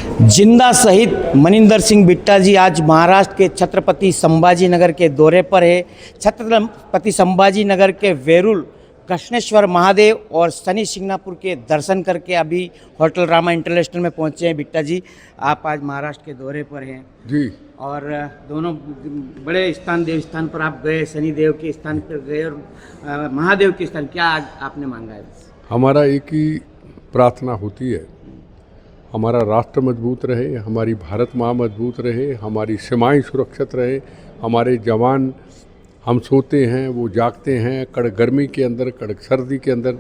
जिंदा शहीद मनिंदर सिंह बिट्टा जी आज महाराष्ट्र के छत्रपति संभाजी नगर के दौरे पर है। छत्रपति संभाजी नगर के वेरूल कृष्णेश्वर महादेव और शनि सिंगनापुर के दर्शन करके अभी होटल रामा इंटरनेशनल में पहुंचे हैं। बिट्टा जी, आप आज महाराष्ट्र के दौरे पर हैं जी। और दोनों बड़े स्थान देव स्थान पर आप गए, शनि देव के स्थान पर गए और महादेव के स्थान, क्या आज आपने मांगा है? हमारा एक ही प्रार्थना होती है, हमारा राष्ट्र मजबूत रहे, हमारी भारत माँ मजबूत रहे, हमारी सीमाएं सुरक्षित रहे, हमारे जवान, हम सोते हैं वो जागते हैं कड़क गर्मी के अंदर, कड़क सर्दी के अंदर,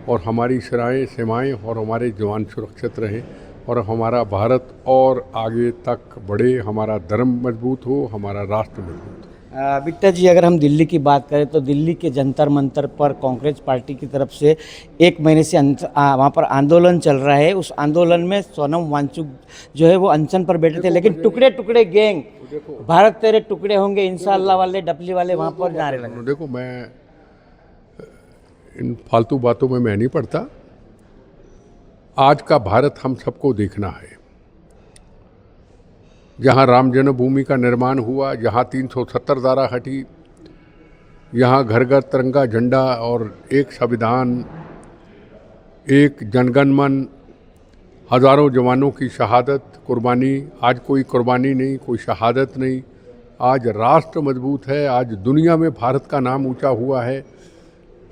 और हमारी सीमाएं और हमारे जवान सुरक्षित रहें और हमारा भारत और आगे तक बढ़े, हमारा धर्म मजबूत हो, हमारा राष्ट्र मजबूत हो। बिट्टा जी, अगर हम दिल्ली की बात करें तो दिल्ली के जंतर मंतर पर कांग्रेस पार्टी की तरफ से 1 महीने से वहाँ पर आंदोलन चल रहा है। उस आंदोलन में सोनम वांगचुक जो है वो अनशन पर बैठे थे, लेकिन टुकड़े टुकड़े गैंग, भारत तेरे टुकड़े होंगे इंशाअल्लाह वाले डपली वाले वहाँ पर नारे लगे। देखो, मैं इन फालतू बातों में मैं नहीं पड़ता। आज का भारत हम सबको देखना है। जहाँ राम जन्मभूमि का निर्माण हुआ, जहाँ 370 धारा हटी, यहाँ घर घर तिरंगा झंडा और एक संविधान, एक जनगण मन, हज़ारों जवानों की शहादत, कुर्बानी। आज कोई कुर्बानी नहीं, कोई शहादत नहीं। आज राष्ट्र मजबूत है, आज दुनिया में भारत का नाम ऊंचा हुआ है।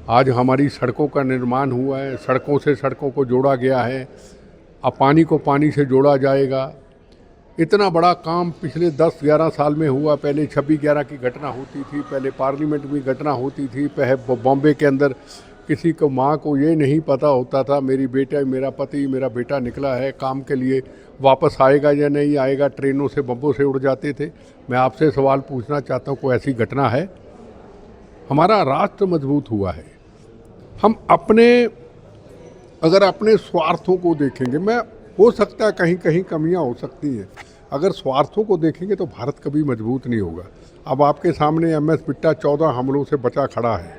आज हमारी सड़कों का निर्माण हुआ है, सड़कों से सड़कों को जोड़ा गया है, अब पानी को पानी से जोड़ा जाएगा। इतना बड़ा काम पिछले 10-11 साल में हुआ। पहले 26/11 की घटना होती थी, पहले पार्लियामेंट में घटना होती थी, पहले बॉम्बे के अंदर किसी को, माँ को ये नहीं पता होता था मेरी बेटा, मेरा पति, मेरा बेटा निकला है काम के लिए, वापस आएगा या नहीं आएगा। ट्रेनों से, बम्बों से उड़ जाते थे। मैं आपसे सवाल पूछना चाहता हूँ, कोई ऐसी घटना है? हमारा राष्ट्र मजबूत हुआ है। हम अगर अपने स्वार्थों को देखेंगे, मैं हो सकता है कहीं कहीं कमियां हो सकती हैं, अगर स्वार्थों को देखेंगे तो भारत कभी मजबूत नहीं होगा। अब आपके सामने MS बिट्टा 14 हमलों से बचा खड़ा है।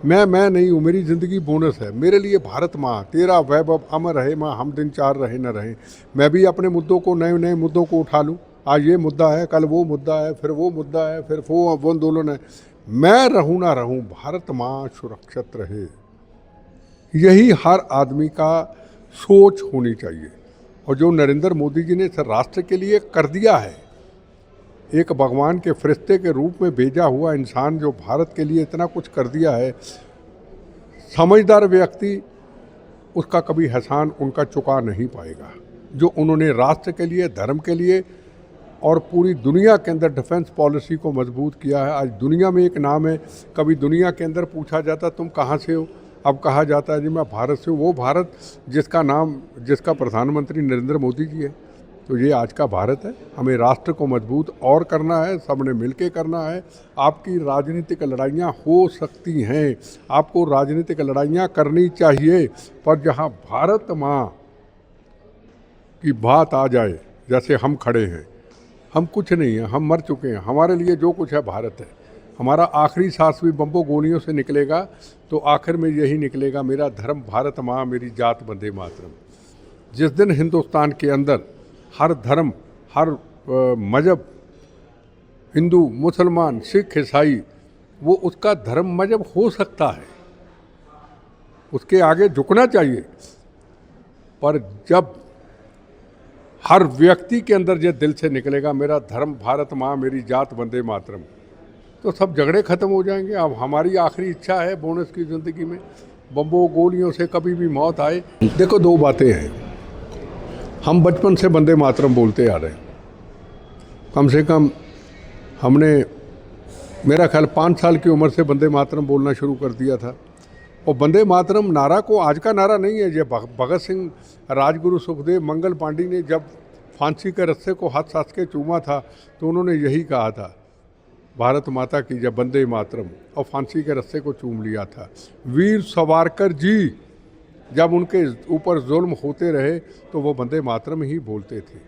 मैं नहीं हूँ, मेरी ज़िंदगी बोनस है। मेरे लिए भारत माँ, तेरा वैभव अमर रहे माँ, हम दिन चार रहे न रहे। मैं भी अपने मुद्दों को, नए नए मुद्दों को उठा लूँ। आज ये मुद्दा है, कल वो मुद्दा है, फिर वो मुद्दा है, फिर वो आंदोलन है। मैं रहूँ ना रहूँ, भारत माँ सुरक्षित रहे, यही हर आदमी का सोच होनी चाहिए। और जो नरेंद्र मोदी जी ने इस राष्ट्र के लिए कर दिया है, एक भगवान के फरिश्ते के रूप में भेजा हुआ इंसान जो भारत के लिए इतना कुछ कर दिया है, समझदार व्यक्ति उसका कभी एहसान उनका चुका नहीं पाएगा। जो उन्होंने राष्ट्र के लिए, धर्म के लिए और पूरी दुनिया के अंदर डिफेंस पॉलिसी को मजबूत किया है। आज दुनिया में एक नाम है। कभी दुनिया के अंदर पूछा जाता तुम कहाँ से हो, अब कहा जाता है जी मैं भारत से हूँ। वो भारत जिसका प्रधानमंत्री नरेंद्र मोदी जी है। तो ये आज का भारत है। हमें राष्ट्र को मजबूत और करना है, सबने मिलके करना है। आपकी राजनीतिक लड़ाइयाँ हो सकती हैं, आपको राजनीतिक लड़ाइयाँ करनी चाहिए, पर जहाँ भारत माँ की बात आ जाए, जैसे हम खड़े हैं, हम कुछ नहीं हैं, हम मर चुके हैं। हमारे लिए जो कुछ है भारत है। हमारा आखिरी सांस भी बम्बों गोलियों से निकलेगा तो आखिर में यही निकलेगा, मेरा धर्म भारत माँ, मेरी जात वंदे मातरम। जिस दिन हिंदुस्तान के अंदर हर धर्म, हर मजहब, हिंदू, मुसलमान, सिख, ईसाई, वो उसका धर्म मजहब हो सकता है, उसके आगे झुकना चाहिए। पर जब हर व्यक्ति के अंदर ये दिल से निकलेगा मेरा धर्म भारत माँ, मेरी जात वंदे मातरम, तो सब झगड़े ख़त्म हो जाएंगे। अब हमारी आखिरी इच्छा है बोनस की ज़िंदगी में बम्बों गोलियों से कभी भी मौत आए। देखो, 2 बातें हैं। हम बचपन से वंदे मातरम बोलते आ रहे हैं। कम से कम हमने, मेरा ख्याल 5 साल की उम्र से वंदे मातरम बोलना शुरू कर दिया था। और वंदे मातरम नारा को आज का नारा नहीं है। ये भगत सिंह, राजगुरु सुखदेव, मंगल पांडे ने जब फांसी के रस्से को हाथ साथ के चूमा था तो उन्होंने यही कहा था, भारत माता की जय, वंदे मातरम, और फांसी के रस्से को चूम लिया था। वीर सावरकर जी जब उनके ऊपर जुल्म होते रहे तो वो वंदे मातरम ही बोलते थे।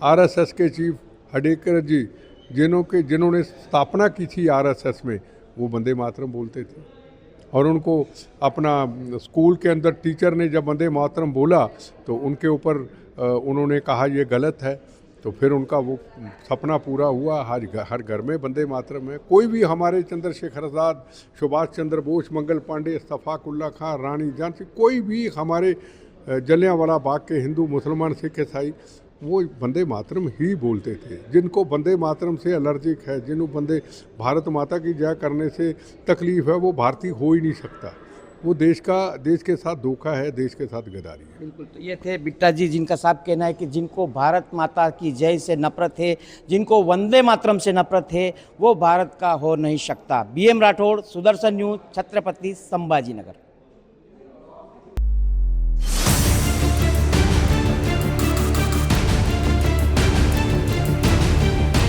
RSS के चीफ हडेकर जी, जिन्होंने स्थापना की थी RSS में, वो वंदे मातरम बोलते थे। और उनको अपना स्कूल के अंदर टीचर ने जब वंदे मातरम बोला तो उनके ऊपर उन्होंने कहा ये गलत है, तो फिर उनका वो सपना पूरा हुआ। हर घर में वंदे मातरम है। कोई भी हमारे चंद्रशेखर आज़ाद, सुभाष चंद्र बोस, मंगल पांडे, इस्तफाकुल्ला खां, रानी झांसी, कोई भी हमारे जलियांवाला बाग के हिंदू, मुसलमान, सिख, ईसाई वो वंदे मातरम ही बोलते थे। जिनको वंदे मातरम से एलर्जिक है, जिनको वंदे भारत माता की जय करने से तकलीफ़ है, वो भारतीय हो ही नहीं सकता। वो देश के साथ धोखा है, देश के साथ गद्दारी है। बिल्कुल, तो ये थे बिट्टा जी, जिनका साफ कहना है कि जिनको भारत माता की जय से नफरत है, जिनको वंदे मातरम से नफरत है, वो भारत का हो नहीं सकता। BM Rathore, Sudarshan news, Chhatrapati Sambhaji Nagar.